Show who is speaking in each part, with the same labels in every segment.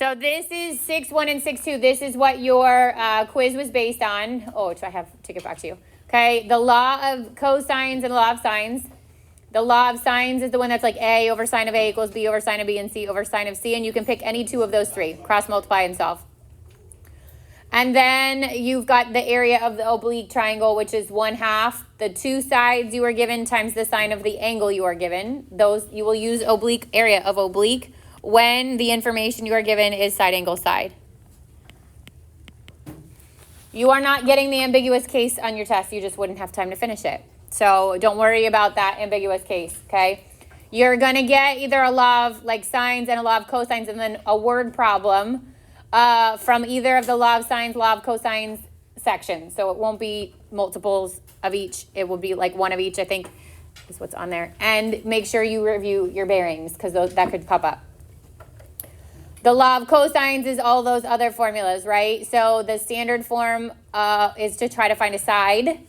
Speaker 1: So this is 6-1 and 6-2. This is what your quiz was based on. Oh, I have to get back to you. Okay, the law of cosines and the law of sines. The law of sines is the one that's like A over sine of A equals B over sine of B and C over sine of C. And you can pick any two of those three. Cross multiply and solve. And then you've got the area of the oblique triangle, which is 1/2 the two sides you are given times the sine of the angle you are given. Those you will use oblique area of oblique when the information you are given is side angle side. You are not getting the ambiguous case on your test. You just wouldn't have time to finish it. So don't worry about that ambiguous case, okay? You're going to get either a law of like sines and a law of cosines and then a word problem from either of the law of sines, law of cosines sections. So it won't be multiples of each. It will be like one of each, I think, is what's on there. And make sure you review your bearings because that could pop up. The law of cosines is all those other formulas, right? So the standard form is to try to find a side.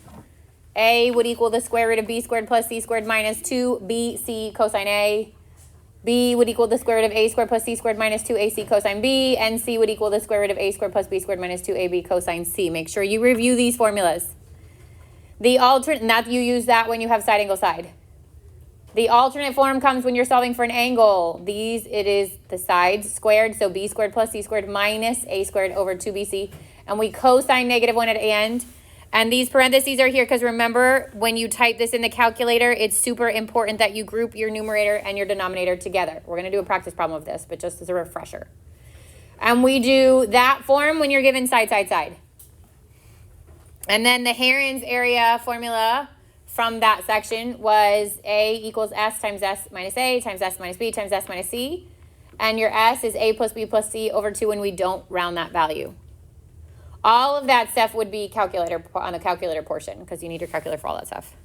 Speaker 1: A would equal the square root of b squared plus c squared minus 2bc cosine A. B would equal the square root of a squared plus c squared minus 2ac cosine B. And c would equal the square root of a squared plus b squared minus 2ab cosine C. Make sure you review these formulas. The alternate, not you use that when you have side angle side. The alternate form comes when you're solving for an angle. It is the sides squared, so b squared plus c squared minus a squared over 2bc. And we cosine -1 at the end. And these parentheses are here because remember, when you type this in the calculator, it's super important that you group your numerator and your denominator together. We're going to do a practice problem of this, but just as a refresher. And we do that form when you're given side, side, side. And then the Heron's area formula from that section was A equals S times S minus A times S minus B times S minus C. And your S is A plus B plus C over 2 when we don't round that value. All of that stuff would be on the calculator portion because you need your calculator for all that stuff.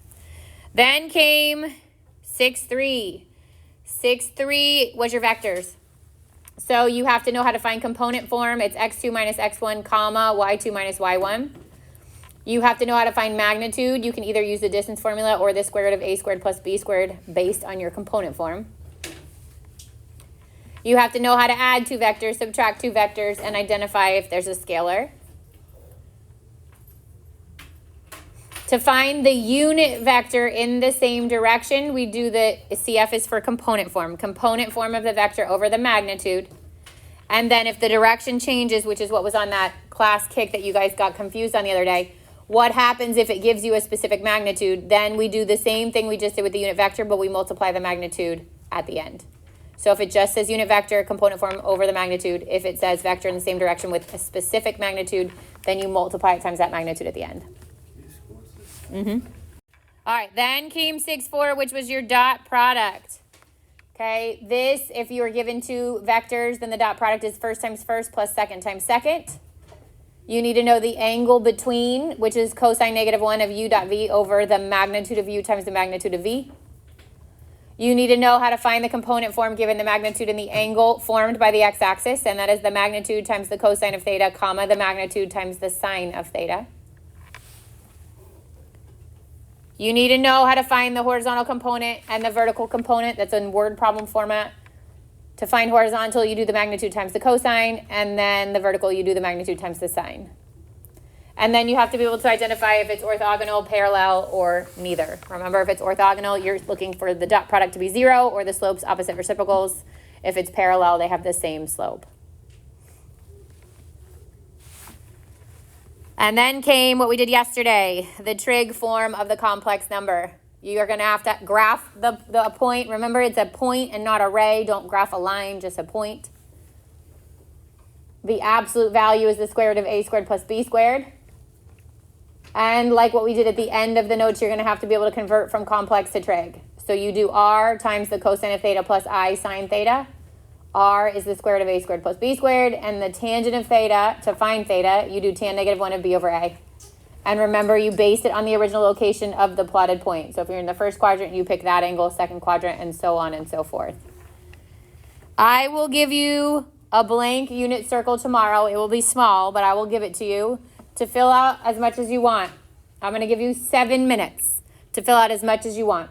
Speaker 1: Then came 6-3. 6-3 was your vectors. So you have to know how to find component form. It's x2 minus x1, comma, y2 minus y1. You have to know how to find magnitude. You can either use the distance formula or the square root of a squared plus b squared based on your component form. You have to know how to add two vectors, subtract two vectors, and identify if there's a scalar. To find the unit vector in the same direction, we do the CF is for component form of the vector over the magnitude. And then if the direction changes, which is what was on that class kick that you guys got confused on the other day, what happens if it gives you a specific magnitude? Then we do the same thing we just did with the unit vector, but we multiply the magnitude at the end. So if it just says unit vector, component form over the magnitude, if it says vector in the same direction with a specific magnitude, then you multiply it times that magnitude at the end. All right, then came 6-4, which was your dot product. Okay, this, if you were given two vectors, then the dot product is first times first plus second times second. You need to know the angle between, which is cosine -1 of u dot v over the magnitude of u times the magnitude of v. You need to know how to find the component form given the magnitude and the angle formed by the x-axis, and that is the magnitude times the cosine of theta, comma, the magnitude times the sine of theta. You need to know how to find the horizontal component and the vertical component. That's in word problem format. To find horizontal, you do the magnitude times the cosine, and then the vertical, you do the magnitude times the sine. And then you have to be able to identify if it's orthogonal, parallel, or neither. Remember, if it's orthogonal, you're looking for the dot product to be 0 or the slopes opposite reciprocals. If it's parallel, they have the same slope. And then came what we did yesterday, the trig form of the complex number. You're going to have to graph the point. Remember, it's a point and not a ray. Don't graph a line, just a point. The absolute value is the square root of a squared plus b squared. And like what we did at the end of the notes, you're going to have to be able to convert from complex to trig. So you do r times the cosine of theta plus I sine theta. R is the square root of a squared plus b squared, and the tangent of theta, to find theta, you do tan -1 of b over a. And remember, you base it on the original location of the plotted point. So if you're in the first quadrant, you pick that angle, second quadrant, and so on and so forth. I will give you a blank unit circle tomorrow. It will be small, but I will give it to you to fill out as much as you want. I'm going to give you 7 minutes to fill out as much as you want.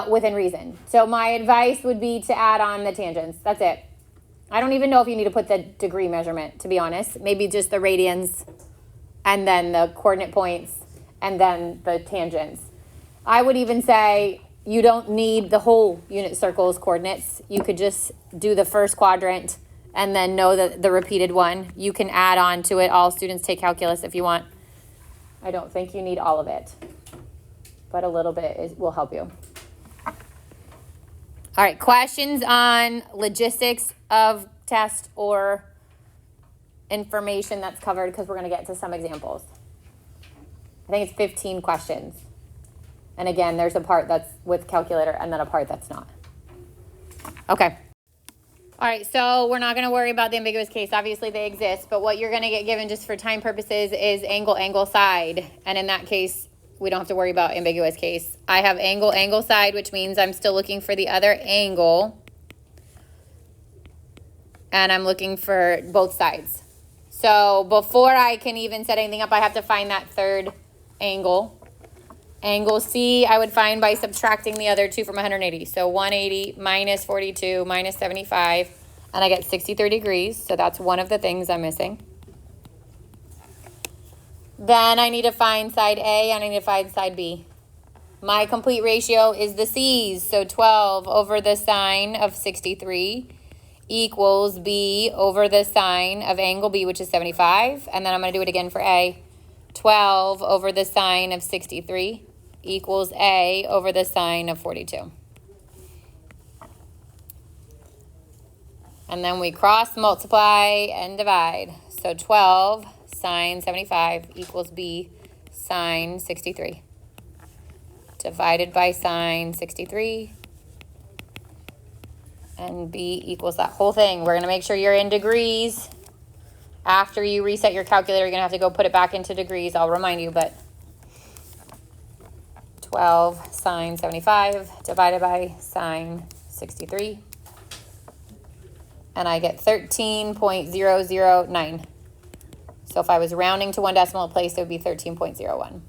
Speaker 1: Within reason. So my advice would be to add on the tangents. That's it. I don't even know if you need to put the degree measurement, to be honest. Maybe just the radians and then the coordinate points and then the tangents. I would even say you don't need the whole unit circle's coordinates. You could just do the first quadrant and then know the repeated one. You can add on to it. All students take calculus if you want. I don't think you need all of it, but a little bit will help you. All right, questions on logistics of test or information that's covered, because we're going to get to some examples. I think it's 15 questions. And again, there's a part that's with calculator and then a part that's not. Okay. All right, so we're not going to worry about the ambiguous case. Obviously, they exist, but what you're going to get given just for time purposes is angle, angle, side. And in that case, we don't have to worry about ambiguous case. I have angle, angle, side, which means I'm still looking for the other angle. And I'm looking for both sides. So before I can even set anything up, I have to find that third angle. Angle C, I would find by subtracting the other two from 180. So 180 minus 42 minus 75, and I get 63 degrees. So that's one of the things I'm missing. Then I need to find side A, and I need to find side B. My complete ratio is the C's. So 12 over the sine of 63 equals B over the sine of angle B, which is 75. And then I'm going to do it again for A. 12 over the sine of 63 equals A over the sine of 42. And then we cross multiply and divide. So 12 sine 75 equals B sine 63. Divided by sine 63. And B equals that whole thing. We're going to make sure you're in degrees. After you reset your calculator, you're going to have to go put it back into degrees. I'll remind you, but 12 sine 75 divided by sine 63. And I get 13.009. So if I was rounding to one decimal place, it would be 13.01.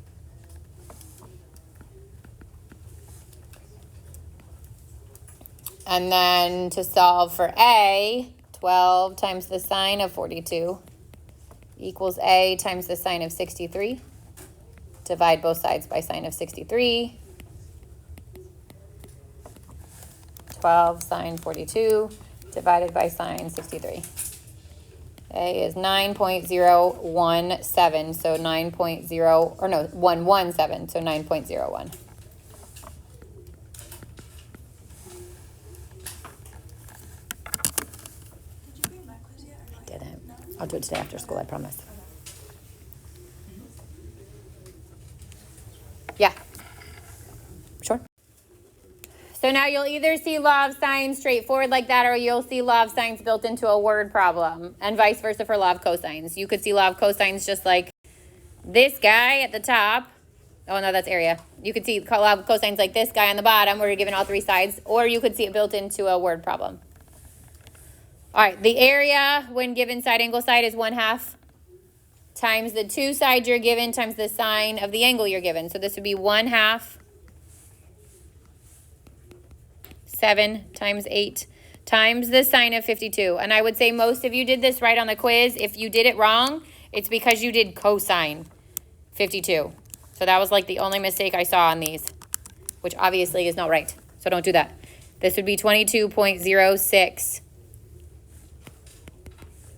Speaker 1: And then to solve for A, 12 times the sine of 42 equals A times the sine of 63. Divide both sides by sine of 63. 12 sine 42 divided by sine 63. A is 9.017, so 9.0, or no, 117, so 9.01. I'll do it today after school, I promise. Yeah. Sure. So now you'll either see law of sines straightforward like that, or you'll see law of sines built into a word problem, and vice versa for law of cosines. You could see law of cosines just like this guy at the top. Oh, no, that's area. You could see law of cosines like this guy on the bottom, where you're given all three sides, or you could see it built into a word problem. All right, the area when given side angle side is 1/2 times the two sides you're given times the sine of the angle you're given. So this would be 1/2 7 times 8 times the sine of 52. And I would say most of you did this right on the quiz. If you did it wrong, it's because you did cosine 52. So that was like the only mistake I saw on these, which obviously is not right. So don't do that. This would be 22.06.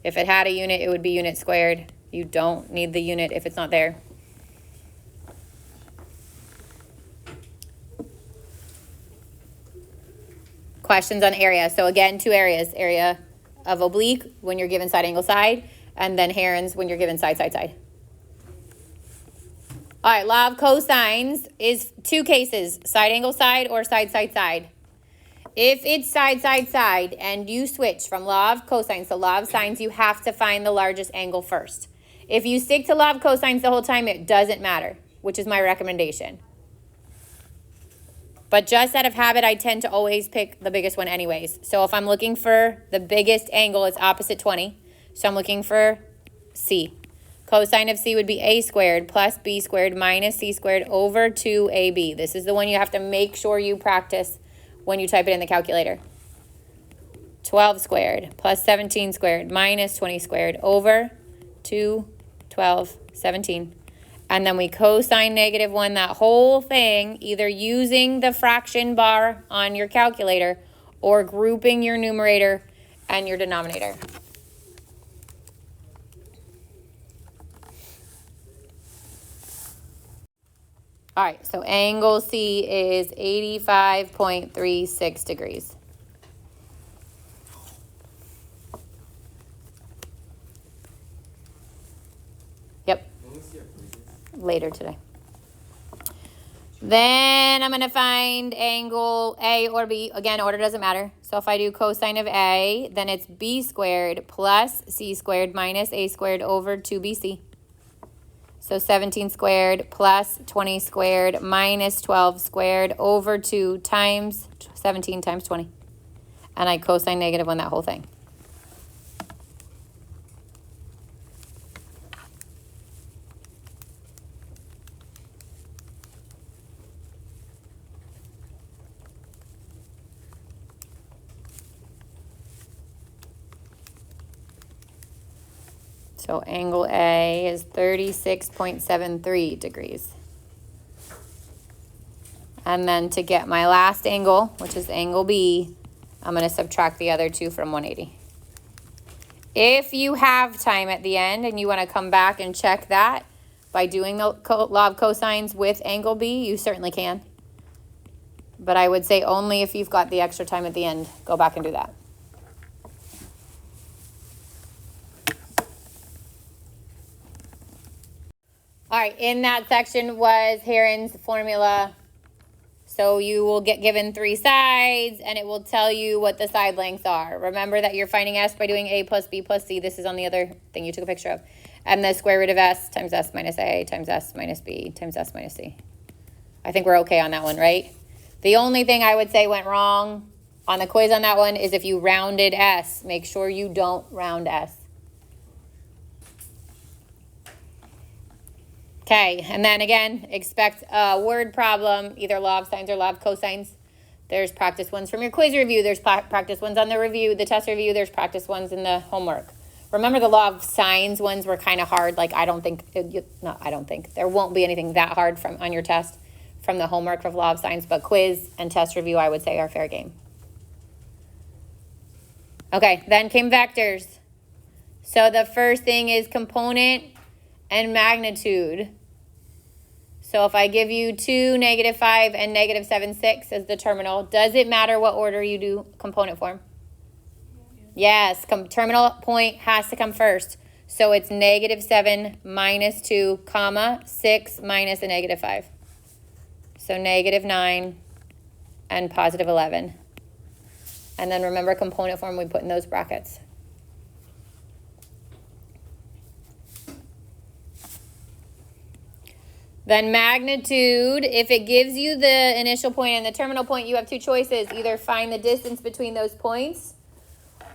Speaker 1: If it had a unit, it would be unit squared. You don't need the unit if it's not there. Questions on area. So again, two areas. Area of oblique when you're given side angle side, and then Heron's when you're given side, side, side. All right, law of cosines is two cases, side angle side or side, side, side. If it's side, side, side, and you switch from law of cosines to law of sines, you have to find the largest angle first. If you stick to law of cosines the whole time, it doesn't matter, which is my recommendation. But just out of habit, I tend to always pick the biggest one anyways. So if I'm looking for the biggest angle, it's opposite 20. So I'm looking for C. Cosine of C would be A squared plus B squared minus C squared over 2AB. This is the one you have to make sure you practice when you type it in the calculator. 12 squared plus 17 squared minus 20 squared over 2, 12, 17. And then we cosine negative 1, that whole thing, either using the fraction bar on your calculator or grouping your numerator and your denominator. All right, so angle C is 85.36 degrees. Yep. Later today. Then I'm going to find angle A or B. Again, order doesn't matter. So if I do cosine of A, then it's B squared plus C squared minus A squared over 2BC. So 17 squared plus 20 squared minus 12 squared over 2 times 17 times 20. And I cosine negative 1, that whole thing. So angle A is 36.73 degrees. And then to get my last angle, which is angle B, I'm going to subtract the other two from 180. If you have time at the end and you want to come back and check that by doing the law of cosines with angle B, you certainly can. But I would say only if you've got the extra time at the end, go back and do that. All right, in that section was Heron's formula. So you will get given 3 sides, and it will tell you what the side lengths are. Remember that you're finding S by doing A plus B plus C. This is on the other thing you took a picture of. And the square root of S times S minus A times S minus B times S minus C. I think we're okay on that one, right? The only thing I would say went wrong on the quiz on that one is if you rounded S. Make sure you don't round S. Okay, and then again, expect a word problem, either law of sines or law of cosines. There's practice ones from your quiz review. There's practice ones on the review, the test review. There's practice ones in the homework. Remember the law of sines ones were kind of hard. Like I don't think, there won't be anything that hard from on your test from the homework of law of sines, but quiz and test review I would say are fair game. Okay, then came vectors. So the first thing is component and magnitude. So if I give you 2, -5, and -7, 6 as the terminal, does it matter what order you do component form? Yes, terminal point has to come first. So it's -7 minus 2, comma, 6 minus a -5. So -9 and +11. And then remember component form, we put in those brackets. Then magnitude, if it gives you the initial point and the terminal point, you have 2 choices. Either find the distance between those points,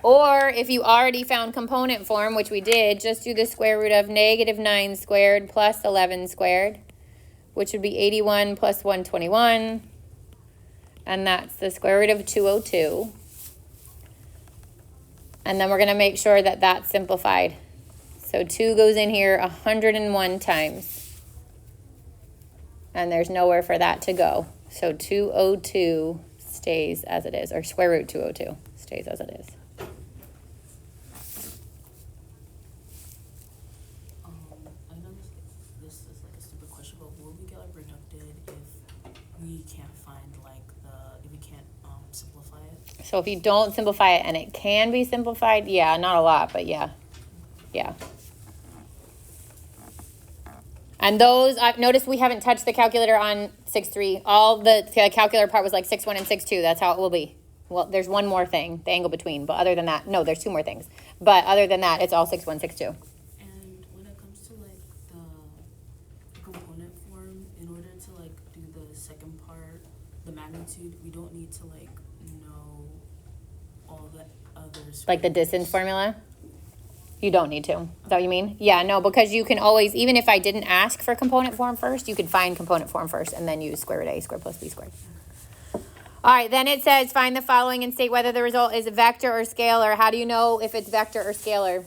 Speaker 1: or if you already found component form, which we did, just do the square root of -9 squared plus 11 squared, which would be 81 plus 121. And that's the square root of 202. And then we're going to make sure that that's simplified. So 2 goes in here 101 times. And there's nowhere for that to go. So 202 stays as it is, or square root 202 stays as it is.
Speaker 2: I know this is like a stupid question, but will we get like reducted if we can't find if we can't simplify it?
Speaker 1: So if you don't simplify it and it can be simplified, yeah, not a lot, but yeah. Yeah. And those, I've noticed we haven't touched the calculator on 6.3. All the calculator part was like 6.1 and 6.2. That's how it will be. Well, there's one more thing, the angle between. But other than that, no, there's 2 more things. But other than that, it's all 6.1, 6.2.
Speaker 2: And when it comes to like the component form, in order to like do the second part, the magnitude, we don't need to like know all the others.
Speaker 1: Like the distance formula? You don't need to. Is that what you mean? Yeah, no, because you can always, even if I didn't ask for component form first, you could find component form first and then use square root A squared plus B squared. All right, then it says find the following and state whether the result is a vector or scalar. How do you know if it's vector or scalar?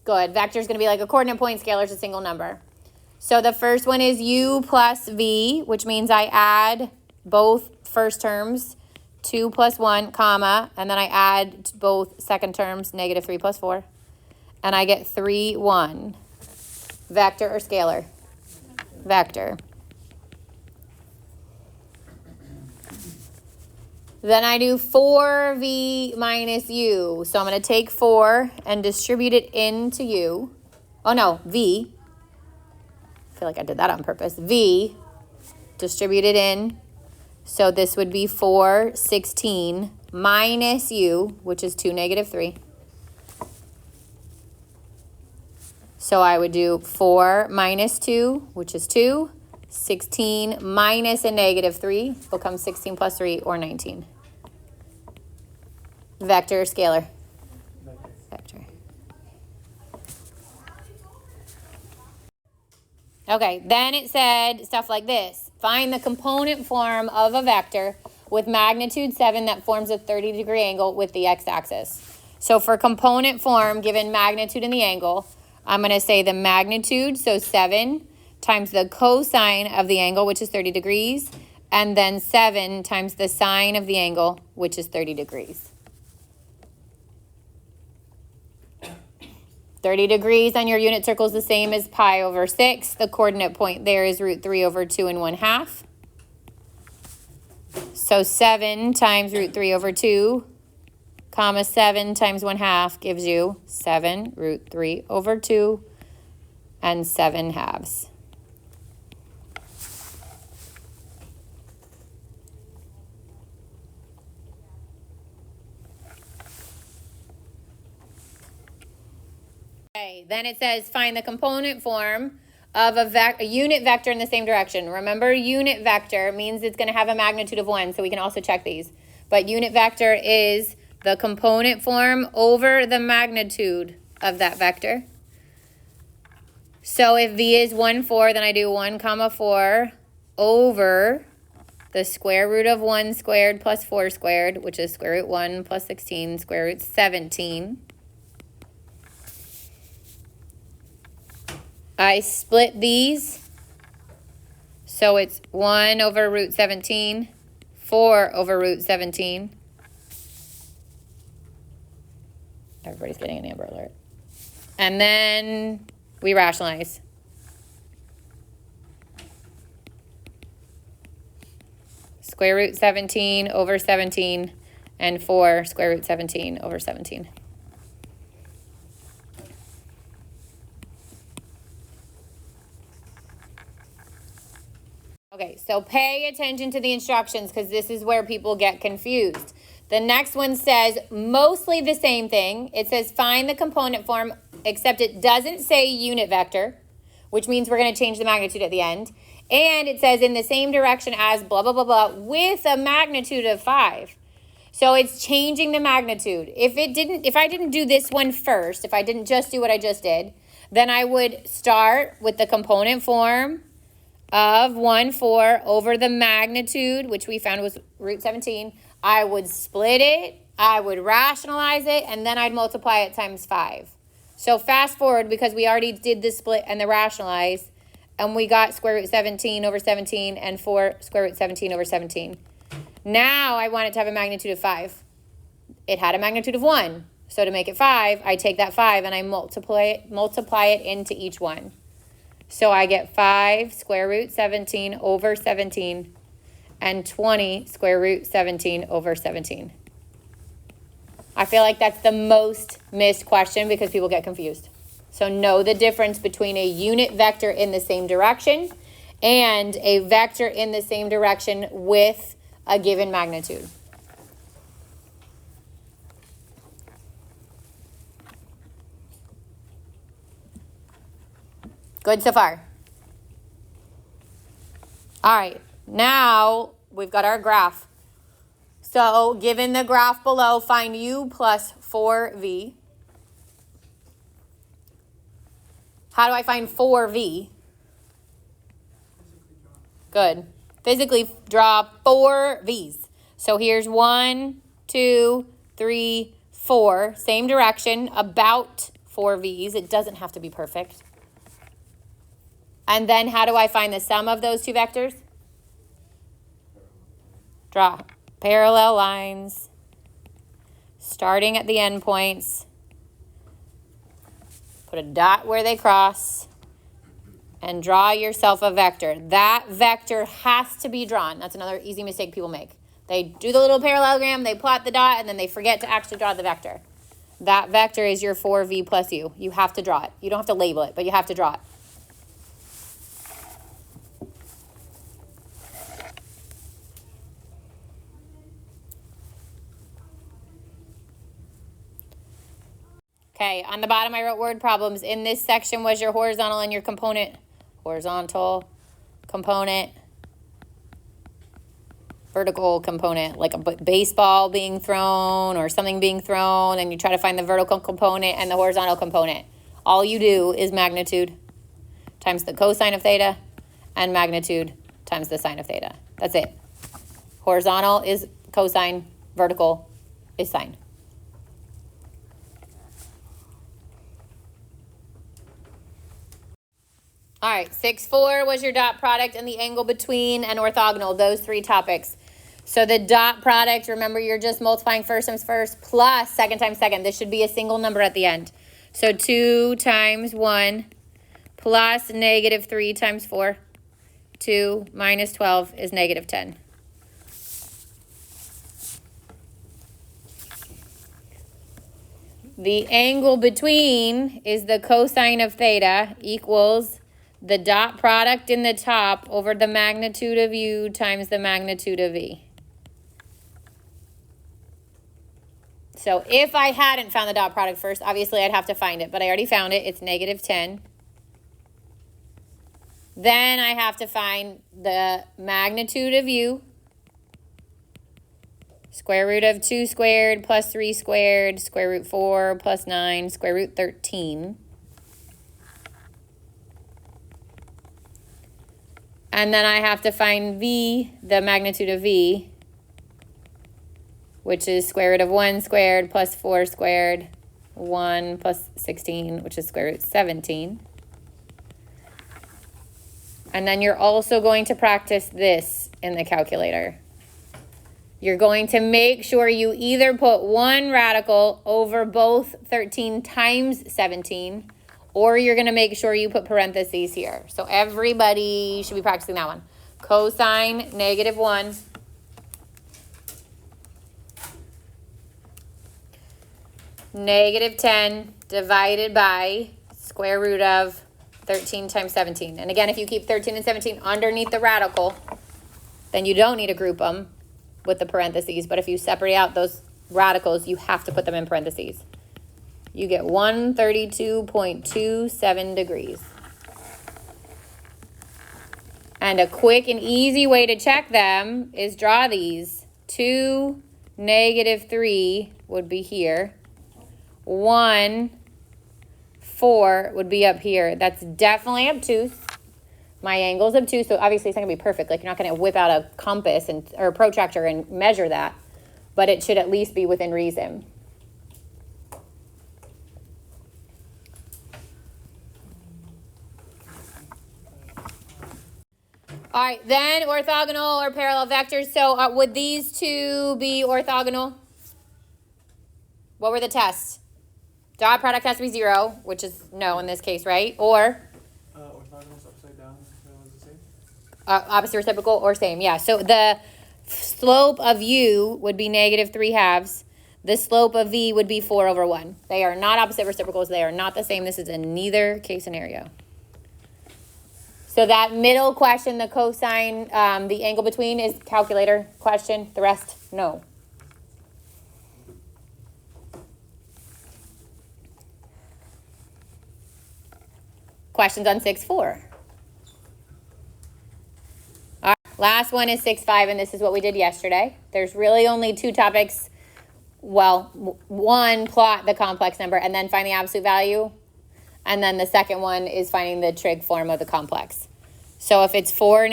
Speaker 1: Good. Vector is going to be like a coordinate point. Scalar is a single number. So the first one is u plus v, which means I add both first terms, 2 plus 1, comma, and then I add both second terms, negative 3 plus 4. And I get 3, 1. Vector or scalar? Vector. Then I do 4v minus u. So I'm going to take 4 and distribute it into u. Oh no, v. I feel like I did that on purpose. V, distribute it in. So this would be 4, 16 minus u, which is 2, negative 3. So I would do 4 minus 2, which is 2. 16 minus a negative 3 becomes 16 plus 3, or 19. Vector or scalar? Vector. Okay, then it said stuff like this. Find the component form of a vector with magnitude 7 that forms a 30-degree angle with the x-axis. So for component form, given magnitude and the angle, I'm going to say the magnitude, so 7, times the cosine of the angle, which is 30 degrees, and then 7 times the sine of the angle, which is 30 degrees. 30 degrees on your unit circle is the same as pi over 6. The coordinate point there is root 3 over 2 and 1/2. So 7 times root 3 over 2, comma 7 times 1/2 gives you 7 root 3 over 2 and 7/2. Okay, then it says find the component form of a unit vector in the same direction. Remember, unit vector means it's going to have a magnitude of 1, so we can also check these. But unit vector is the component form over the magnitude of that vector. So if v is 1, 4, then I do 1 comma 4 over the square root of 1 squared plus 4 squared, which is square root 1 plus 16, square root 17. I split these, so it's 1 over root 17, 4 over root 17. Everybody's getting an Amber Alert. And then we rationalize. Square root 17 over 17, and 4 square root 17 over 17. Okay, so pay attention to the instructions because this is where people get confused. The next one says mostly the same thing. It says find the component form, except it doesn't say unit vector, which means we're going to change the magnitude at the end. And it says in the same direction as blah, blah, blah, blah, with a magnitude of 5. So it's changing the magnitude. If I didn't do this one first, if I didn't just do what I just did, then I would start with the component form of 1, 4 over the magnitude, which we found was root 17. I would split it, I would rationalize it, and then I'd multiply it times 5. So fast forward, because we already did the split and the rationalize, and we got square root 17 over 17 and 4 square root 17 over 17. Now I want it to have a magnitude of 5. It had a magnitude of 1. So to make it 5, I take that 5 and I multiply it into each one. So I get 5 square root 17 over 17 and 20 square root 17 over 17. I feel like that's the most missed question because people get confused. So know the difference between a unit vector in the same direction and a vector in the same direction with a given magnitude. Good so far? All right, now we've got our graph. So given the graph below, find u plus 4v. How do I find 4v? Good. physically draw 4 V's. So here's 1, 2, 3, 4. Same direction, about 4 V's. It doesn't have to be perfect. And then how do I find the sum of those two vectors? Draw parallel lines, starting at the endpoints. Put a dot where they cross, and draw yourself a vector. That vector has to be drawn. That's another easy mistake people make. They do the little parallelogram, they plot the dot, and then they forget to actually draw the vector. That vector is your 4v plus u. You have to draw it. You don't have to label it, but you have to draw it. Okay, on the bottom I wrote word problems. In this section was your horizontal and your component. Horizontal component. Vertical component, like a baseball being thrown or something being thrown, and you try to find the vertical component and the horizontal component. All you do is magnitude times the cosine of theta and magnitude times the sine of theta. That's it. Horizontal is cosine, vertical is sine. All right, 6-4 was your dot product and the angle between and orthogonal, those 3 topics. So the dot product, remember you're just multiplying first times first plus second times second. This should be a single number at the end. So 2 times 1 plus negative 3 times 4. 2 minus 12 is negative 10. The angle between is the cosine of theta equals the dot product in the top over the magnitude of u times the magnitude of v. So if I hadn't found the dot product first, obviously I'd have to find it, but I already found it. It's negative 10. Then I have to find the magnitude of u. Square root of 2 squared plus 3 squared, square root 4 plus 9, square root 13. And then I have to find v, the magnitude of v, which is square root of 1 squared plus 4 squared, 1 plus 16, which is square root 17. And then you're also going to practice this in the calculator. You're going to make sure you either put one radical over both 13 times 17, or you're going to make sure you put parentheses here. So everybody should be practicing that one. Cosine negative 1 negative 10 divided by square root of 13 times 17. And again, if you keep 13 and 17 underneath the radical, then you don't need to group them with the parentheses. But if you separate out those radicals, you have to put them in parentheses. You get 132.27 degrees. And a quick and easy way to check them is draw these. 2, negative 3 would be here. 1, 4 would be up here. That's definitely obtuse. My angle's obtuse, so obviously it's not going to be perfect. Like, you're not going to whip out a compass or a protractor and measure that. But it should at least be within reason. All right, then orthogonal or parallel vectors. So would these two be orthogonal? What were the tests? Dot product has to be 0, which is no in this case, right? Or?
Speaker 3: Orthogonal is upside down. That was the same?
Speaker 1: Opposite reciprocal or same, yeah. So the slope of u would be negative 3/2. The slope of v would be 4/1. They are not opposite reciprocals. They are not the same. This is in neither case scenario. So that middle question, the cosine, the angle between, is calculator question. The rest, no. Questions on 6-4. All right, last one is 6-5, and this is what we did yesterday. There's really only 2 topics. Well, one, plot the complex number, and then find the absolute value. And then the second one is finding the trig form of the complex. So if it's 4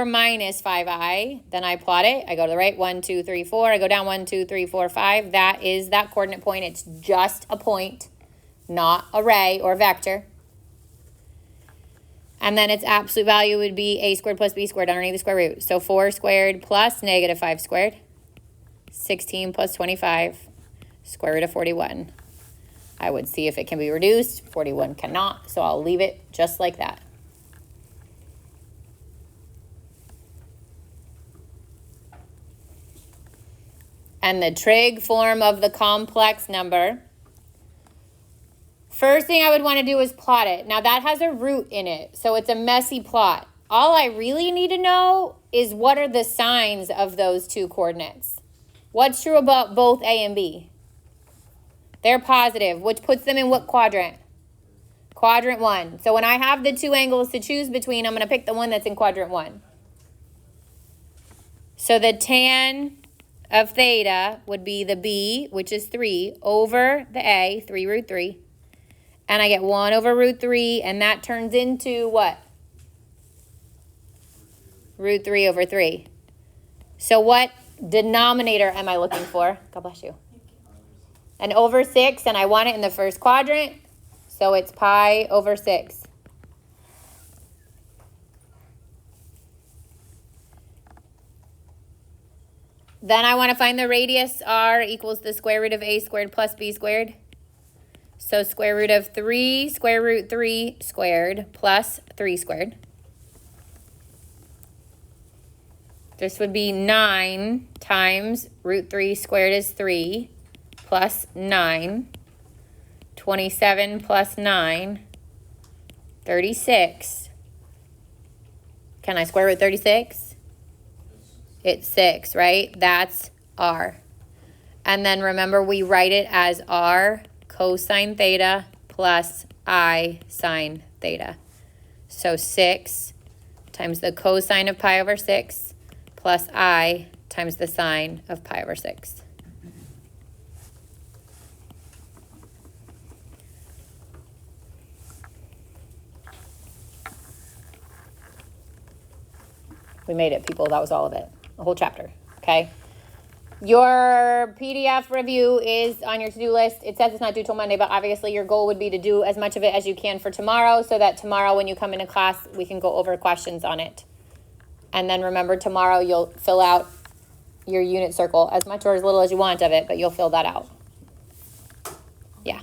Speaker 1: minus 5i, then I plot it. I go to the right, 1, 2, 3, 4. I go down 1, 2, 3, 4, 5. That is that coordinate point. It's just a point, not array or vector. And then its absolute value would be a squared plus b squared underneath the square root. So 4 squared plus negative 5 squared. 16 plus 25, square root of 41. I would see if it can be reduced. 41 cannot, so I'll leave it just like that. And the trig form of the complex number. First thing I would want to do is plot it. Now that has a root in it, so it's a messy plot. All I really need to know is what are the signs of those two coordinates. What's true about both A and B? They're positive, which puts them in what quadrant? Quadrant 1. So when I have the two angles to choose between, I'm going to pick the one that's in quadrant 1. So the tan of theta would be the B, which is 3, over the A, 3 root 3. And I get 1 over root 3, and that turns into what? Root 3 over 3. So what denominator am I looking for? God bless you. An over 6, and I want it in the first quadrant, so it's pi over 6. Then I want to find the radius r equals the square root of a squared plus b squared. So square root of 3 square root 3 squared plus 3 squared. This would be 9 times root 3 squared is 3 plus 9. 27 plus 9, 36. Can I square root 36? It's 6, right? That's r. And then remember, we write it as r cosine theta plus I sine theta. So 6 times the cosine of pi over 6 plus I times the sine of pi over 6. We made it, people. That was all of it. The whole chapter, okay? Your PDF review is on your to-do list. It says it's not due till Monday, but obviously your goal would be to do as much of it as you can for tomorrow so that tomorrow when you come into class, we can go over questions on it. And then remember, tomorrow you'll fill out your unit circle, as much or as little as you want of it, but you'll fill that out. Yeah.